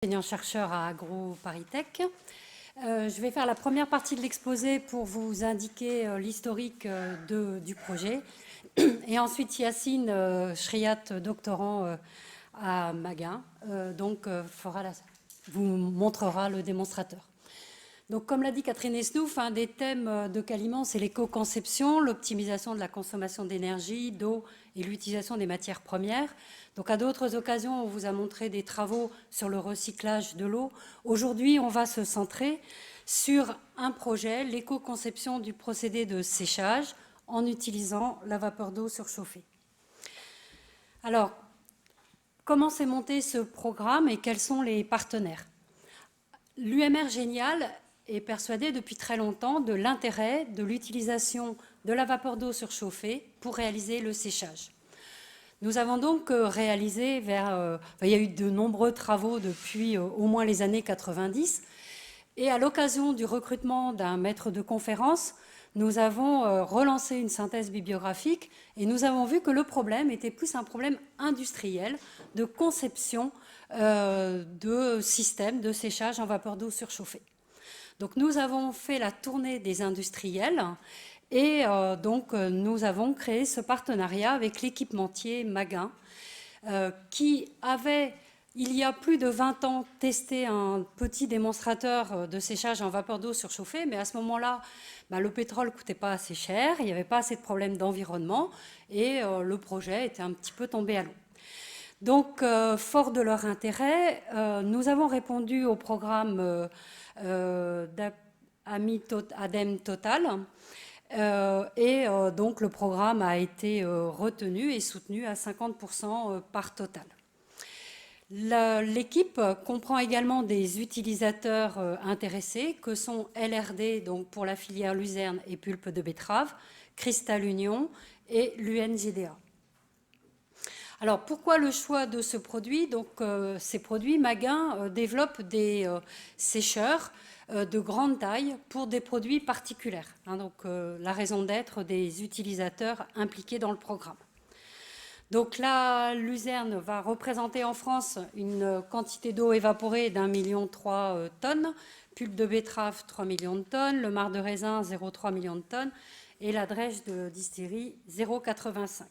Enseignant-chercheur à AgroParisTech. Je vais faire la première partie de l'exposé pour vous indiquer l'historique du projet. Et ensuite, Yacine Chriat, doctorant à Maguin, vous montrera le démonstrateur. Donc, comme l'a dit Catherine Esnouf, un des thèmes de Caliment, c'est l'éco-conception, l'optimisation de la consommation d'énergie, d'eau et l'utilisation des matières premières. Donc, à d'autres occasions, on vous a montré des travaux sur le recyclage de l'eau. Aujourd'hui, on va se centrer sur un projet, l'éco-conception du procédé de séchage en utilisant la vapeur d'eau surchauffée. Alors, comment s'est monté ce programme et quels sont les partenaires? L'UMR Génial est persuadé depuis très longtemps de l'intérêt de l'utilisation de la vapeur d'eau surchauffée pour réaliser le séchage. Nous avons donc réalisé il y a eu de nombreux travaux depuis au moins les années 90, et à l'occasion du recrutement d'un maître de conférence, nous avons relancé une synthèse bibliographique et nous avons vu que le problème était plus un problème industriel de conception de systèmes de séchage en vapeur d'eau surchauffée. Donc nous avons fait la tournée des industriels et nous avons créé ce partenariat avec l'équipementier Maguin qui avait, il y a plus de 20 ans, testé un petit démonstrateur de séchage en vapeur d'eau surchauffée, mais à ce moment-là, le pétrole ne coûtait pas assez cher, il n'y avait pas assez de problèmes d'environnement et le projet était un petit peu tombé à l'eau. Donc, fort de leur intérêt, nous avons répondu au programme ADEME Total donc le programme a été retenu et soutenu à 50% par Total. L'équipe comprend également des utilisateurs intéressés que sont LRD, donc pour la filière luzerne et pulpe de betterave, Cristal Union et l'UNGDA. Alors, pourquoi le choix de ce produit? Donc, ces produits, Maguin développe des sécheurs de grande taille pour des produits particuliers. Donc, la raison d'être des utilisateurs impliqués dans le programme. Donc, la luzerne va représenter en France une quantité d'eau évaporée d'1,3 million de tonnes, pulpe de betterave 3 millions de tonnes, le marc de raisin 0,3 millions de tonnes et la drèche de distillerie 0,85.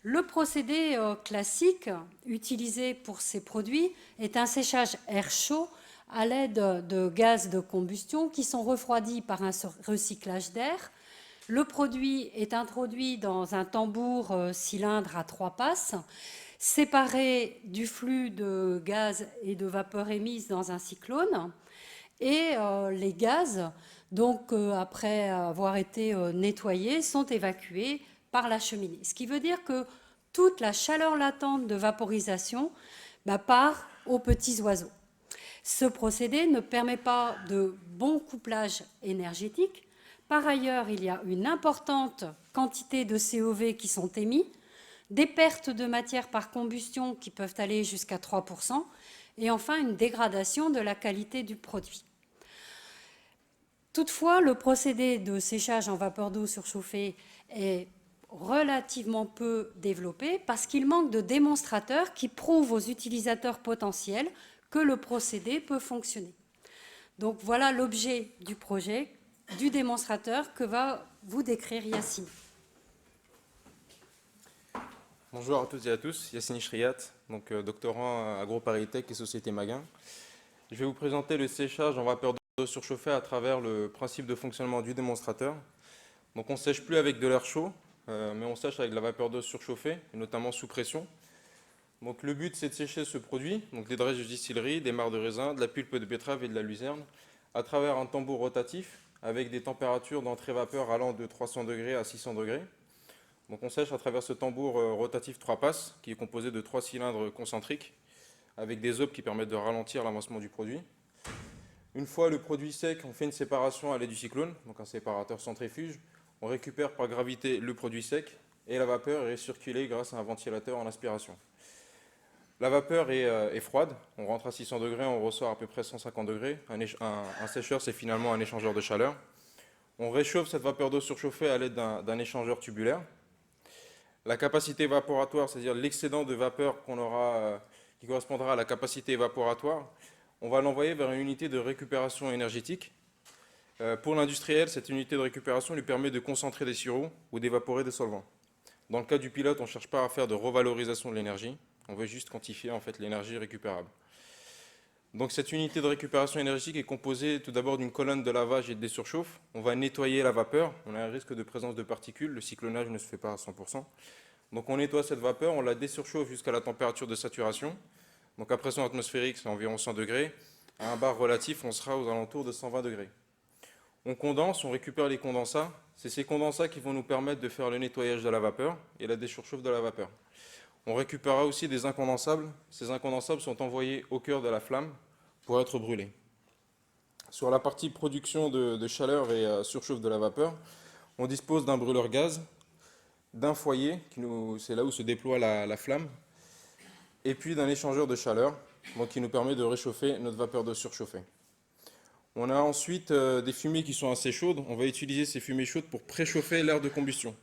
Le procédé classique utilisé pour ces produits est un séchage air chaud à l'aide de gaz de combustion qui sont refroidis par un recyclage d'air. Le produit est introduit dans un tambour cylindre à 3 passes, séparé du flux de gaz et de vapeur émise dans un cyclone. Et les gaz, donc après avoir été nettoyés, sont évacués par la cheminée. Ce qui veut dire que toute la chaleur latente de vaporisation part aux petits oiseaux. Ce procédé ne permet pas de bon couplage énergétique. Par ailleurs, il y a une importante quantité de COV qui sont émis, des pertes de matière par combustion qui peuvent aller jusqu'à 3%, et enfin une dégradation de la qualité du produit. Toutefois, le procédé de séchage en vapeur d'eau surchauffée est relativement peu développé parce qu'il manque de démonstrateurs qui prouvent aux utilisateurs potentiels que le procédé peut fonctionner. Donc voilà l'objet du projet, du démonstrateur que va vous décrire Yacine. Bonjour à toutes et à tous, Yacine Chriat, donc doctorant à AgroParisTech et Société Maguin. Je vais vous présenter le séchage en vapeur d'eau surchauffée à travers le principe de fonctionnement du démonstrateur. Donc on ne sèche plus avec de l'air chaud, mais on sèche avec de la vapeur d'eau surchauffée, notamment sous pression. Donc le but c'est de sécher ce produit, donc des drèches de distillerie, des marcs de raisin, de la pulpe de betterave et de la luzerne, à travers un tambour rotatif avec des températures d'entrée vapeur allant de 300 degrés à 600 degrés. Donc on sèche à travers ce tambour rotatif 3 passes qui est composé de 3 cylindres concentriques avec des hubs qui permettent de ralentir l'avancement du produit. Une fois le produit sec, on fait une séparation à l'aide du cyclone, donc un séparateur centrifuge. On récupère par gravité le produit sec et la vapeur est circulée grâce à un ventilateur en aspiration. La vapeur est froide, on rentre à 600 degrés, on ressort à peu près 150 degrés. Un sécheur, c'est finalement un échangeur de chaleur. On réchauffe cette vapeur d'eau surchauffée à l'aide d'un échangeur tubulaire. La capacité évaporatoire, c'est-à-dire l'excédent de vapeur qu'on aura qui correspondra à la capacité évaporatoire, on va l'envoyer vers une unité de récupération énergétique. Pour l'industriel, cette unité de récupération lui permet de concentrer des sirops ou d'évaporer des solvants. Dans le cas du pilote, on ne cherche pas à faire de revalorisation de l'énergie, on veut juste quantifier en fait l'énergie récupérable. Donc cette unité de récupération énergétique est composée tout d'abord d'une colonne de lavage et de désurchauffe. On va nettoyer la vapeur, on a un risque de présence de particules, le cyclonnage ne se fait pas à 100%. Donc on nettoie cette vapeur, on la désurchauffe jusqu'à la température de saturation. Donc à pression atmosphérique, c'est environ 100 degrés. À un bar relatif, on sera aux alentours de 120 degrés. On condense, on récupère les condensats. C'est ces condensats qui vont nous permettre de faire le nettoyage de la vapeur et la désurchauffe de la vapeur. On récupérera aussi des incondensables. Ces incondensables sont envoyés au cœur de la flamme pour être brûlés. Sur la partie production de chaleur et surchauffe de la vapeur, on dispose d'un brûleur gaz, d'un foyer, c'est là où se déploie la flamme, et puis d'un échangeur de chaleur, donc qui nous permet de réchauffer notre vapeur d'eau surchauffée. On a ensuite des fumées qui sont assez chaudes. On va utiliser ces fumées chaudes pour préchauffer l'air de combustion.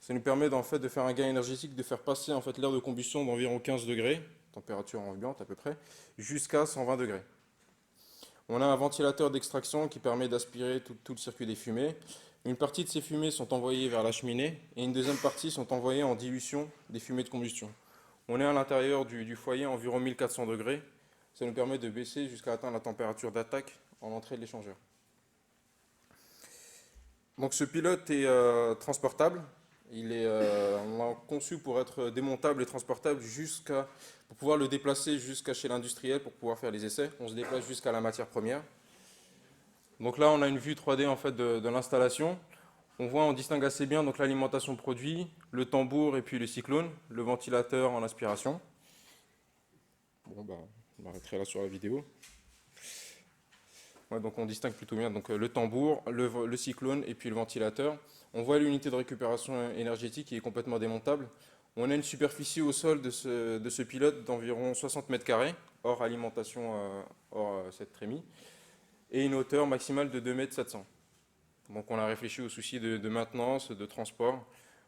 Ça nous permet en fait de faire un gain énergétique, de faire passer en fait l'air de combustion d'environ 15 degrés, température ambiante à peu près, jusqu'à 120 degrés. On a un ventilateur d'extraction qui permet d'aspirer tout le circuit des fumées. Une partie de ces fumées sont envoyées vers la cheminée et une deuxième partie sont envoyées en dilution des fumées de combustion. On est à l'intérieur du foyer à environ 1400 degrés. Ça nous permet de baisser jusqu'à atteindre la température d'attaque en entrée de l'échangeur. Donc ce pilote est transportable. On l'a conçu pour être démontable et transportable pour pouvoir le déplacer jusqu'à chez l'industriel pour pouvoir faire les essais. On se déplace jusqu'à la matière première. Donc là, on a une vue 3D en fait de l'installation. On distingue assez bien donc l'alimentation produit, le tambour et puis le cyclone, le ventilateur en aspiration. Bon, on m'arrêterait là sur la vidéo. Ouais, donc on distingue plutôt bien donc, le tambour, le cyclone et puis le ventilateur. On voit l'unité de récupération énergétique qui est complètement démontable. On a une superficie au sol de ce pilote d'environ 60 mètres carrés, hors alimentation, hors cette trémie, et une hauteur maximale de 2,7 m. Donc on a réfléchi au souci de maintenance, de transport,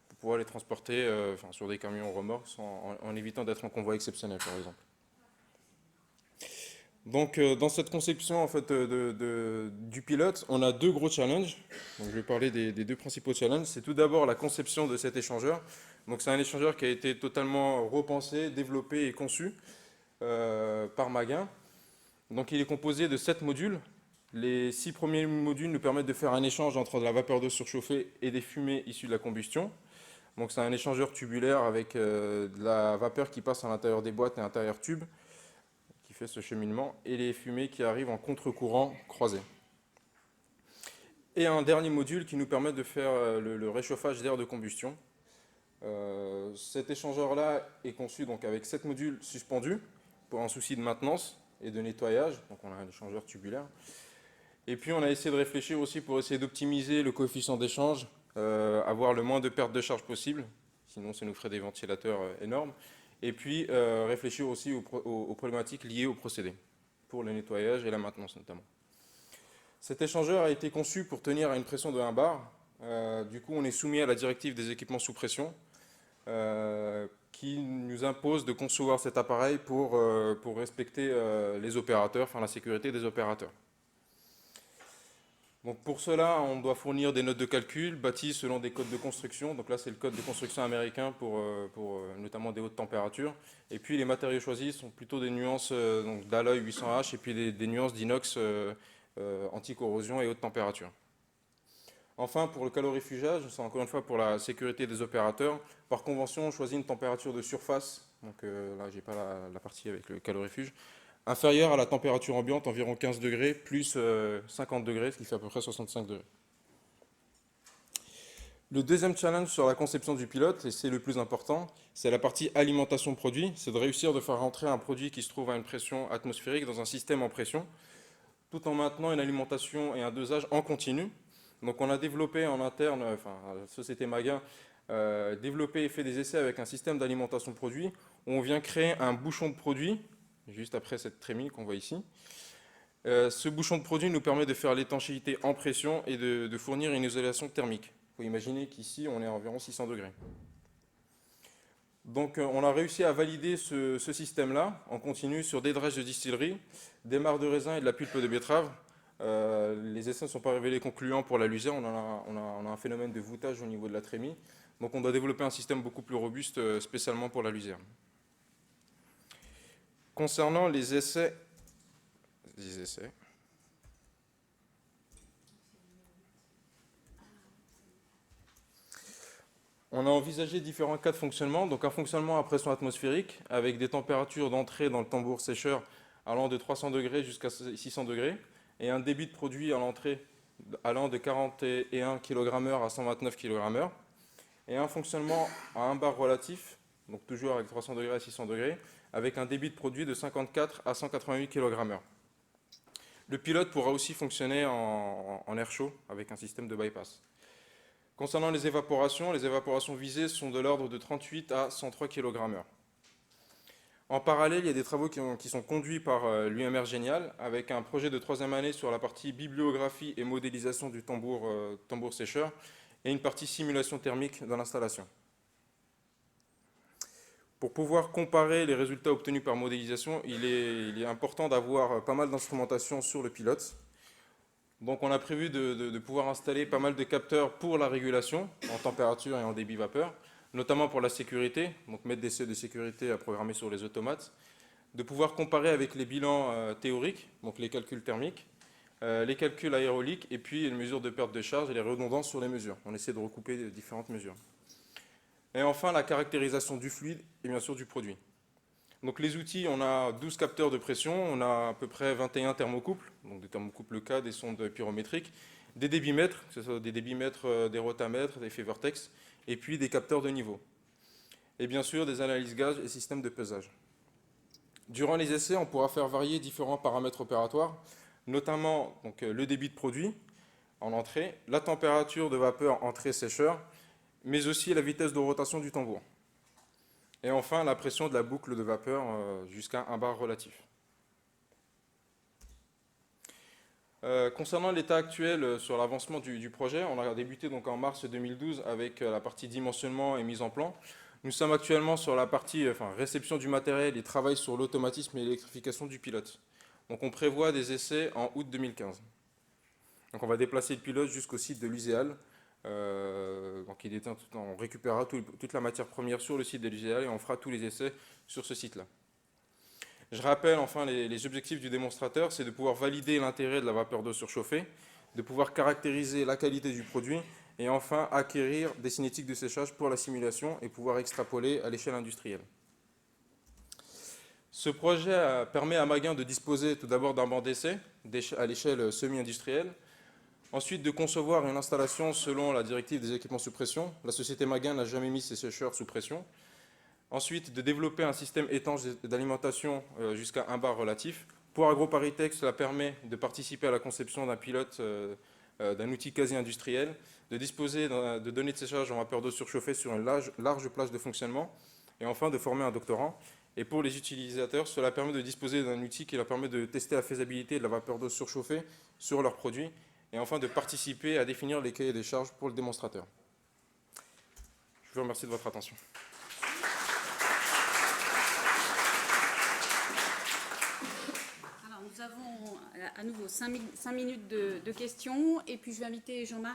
pour pouvoir les transporter sur des camions remorques en évitant d'être en convoi exceptionnel par exemple. Donc, dans cette conception en fait, du pilote, on a deux gros challenges. Donc, je vais parler des deux principaux challenges. C'est tout d'abord la conception de cet échangeur. Donc, c'est un échangeur qui a été totalement repensé, développé et conçu par Maguin. Donc, il est composé de 7 modules. Les 6 premiers modules nous permettent de faire un échange entre de la vapeur d'eau surchauffée et des fumées issues de la combustion. Donc, c'est un échangeur tubulaire avec de la vapeur qui passe à l'intérieur des boîtes et à l'intérieur tube, fait ce cheminement, et les fumées qui arrivent en contre-courant croisé. Et un dernier module qui nous permet de faire le réchauffage d'air de combustion. Cet échangeur-là est conçu donc avec 7 modules suspendus pour un souci de maintenance et de nettoyage. Donc on a un échangeur tubulaire. Et puis on a essayé de réfléchir aussi pour essayer d'optimiser le coefficient d'échange, avoir le moins de pertes de charge possible, sinon ça nous ferait des ventilateurs énormes. Et puis réfléchir aussi aux problématiques liées au procédé, pour le nettoyage et la maintenance notamment. Cet échangeur a été conçu pour tenir à une pression de 1 bar. Du coup, on est soumis à la directive des équipements sous pression, qui nous impose de concevoir cet appareil pour respecter les opérateurs, enfin la sécurité des opérateurs. Donc pour cela, on doit fournir des notes de calcul bâties selon des codes de construction. Donc là, c'est le code de construction américain pour notamment des hautes températures. Et puis les matériaux choisis sont plutôt des nuances d'alloy 800H et puis des nuances d'inox anti-corrosion et haute température. Enfin, pour le calorifugage, c'est encore une fois pour la sécurité des opérateurs. Par convention, on choisit une température de surface. Donc là, je n'ai pas la partie avec le calorifuge. Inférieure à la température ambiante, environ 15 degrés, plus 50 degrés, ce qui fait à peu près 65 degrés. Le deuxième challenge sur la conception du pilote, et c'est le plus important, c'est la partie alimentation produit. C'est de réussir de faire rentrer un produit qui se trouve à une pression atmosphérique dans un système en pression, tout en maintenant une alimentation et un dosage en continu. Donc on a développé en interne, la société Maguin, développé et fait des essais avec un système d'alimentation produit, où on vient créer un bouchon de produit, juste après cette trémie qu'on voit ici. Ce bouchon de produit nous permet de faire l'étanchéité en pression et de fournir une isolation thermique. Il faut imaginer qu'ici, on est à environ 600 degrés. Donc on a réussi à valider ce système-là en continu sur des drèches de distillerie, des mares de raisin et de la pulpe de betterave. Les essais ne sont pas révélés concluants pour la luzerne, on a un phénomène de voûtage au niveau de la trémie. Donc on doit développer un système beaucoup plus robuste spécialement pour la luzerne. Concernant les essais, on a envisagé différents cas de fonctionnement. Donc un fonctionnement à pression atmosphérique avec des températures d'entrée dans le tambour sécheur allant de 300 degrés jusqu'à 600 degrés et un débit de produit à l'entrée allant de 41 kg/h à 129 kg/h et un fonctionnement à un bar relatif, donc toujours avec 300 degrés à 600 degrés, avec un débit de produit de 54 à 188 kg/h. Le pilote pourra aussi fonctionner en air chaud avec un système de bypass. Concernant les évaporations visées sont de l'ordre de 38 à 103 kg/h. En parallèle, il y a des travaux qui sont conduits par l'UMR Génial avec un projet de 3e année sur la partie bibliographie et modélisation du tambour sécheur et une partie simulation thermique dans l'installation. Pour pouvoir comparer les résultats obtenus par modélisation, il est important d'avoir pas mal d'instrumentation sur le pilote. Donc on a prévu de pouvoir installer pas mal de capteurs pour la régulation en température et en débit vapeur, notamment pour la sécurité, donc mettre des seuils de sécurité à programmer sur les automates, de pouvoir comparer avec les bilans théoriques, donc les calculs thermiques, les calculs aéroliques et puis les mesures de perte de charge et les redondances sur les mesures. On essaie de recouper différentes mesures. Et enfin, la caractérisation du fluide et bien sûr du produit. Donc les outils, on a 12 capteurs de pression, on a à peu près 21 thermocouples, donc des thermocouples K, des sondes pyrométriques, des débitmètres, que ce soit des débitmètres, des rotamètres, des Fevertex, et puis des capteurs de niveau. Et bien sûr, des analyses gaz et systèmes de pesage. Durant les essais, on pourra faire varier différents paramètres opératoires, notamment donc, le débit de produit en entrée, la température de vapeur entrée-sécheur, mais aussi la vitesse de rotation du tambour. Et enfin, la pression de la boucle de vapeur jusqu'à un bar relatif. Concernant l'état actuel sur l'avancement du projet, on a débuté donc en mars 2012 avec la partie dimensionnement et mise en plan. Nous sommes actuellement sur la partie réception du matériel et travail sur l'automatisme et l'électrification du pilote. Donc on prévoit des essais en août 2015. Donc on va déplacer le pilote jusqu'au site de l'USEAL. On récupérera toute la matière première sur le site de l'USEAL et on fera tous les essais sur ce site-là. Je rappelle enfin les objectifs du démonstrateur, c'est de pouvoir valider l'intérêt de la vapeur d'eau surchauffée, de pouvoir caractériser la qualité du produit et enfin acquérir des cinétiques de séchage pour la simulation et pouvoir extrapoler à l'échelle industrielle. Ce projet permet à Maguin de disposer tout d'abord d'un banc d'essai à l'échelle semi-industrielle, ensuite de concevoir une installation selon la directive des équipements sous pression. La société Maguin n'a jamais mis ses sécheurs sous pression. Ensuite, de développer un système étanche d'alimentation jusqu'à un bar relatif. Pour AgroParisTech, cela permet de participer à la conception d'un pilote, d'un outil quasi industriel, de disposer de données de séchage en vapeur d'eau surchauffée sur une large plage de fonctionnement, et enfin de former un doctorant. Et pour les utilisateurs, cela permet de disposer d'un outil qui leur permet de tester la faisabilité de la vapeur d'eau surchauffée sur leurs produits, et enfin de participer à définir les cahiers des charges pour le démonstrateur. Je vous remercie de votre attention. Alors nous avons à nouveau 5 minutes de questions, et puis je vais inviter Jean-Marc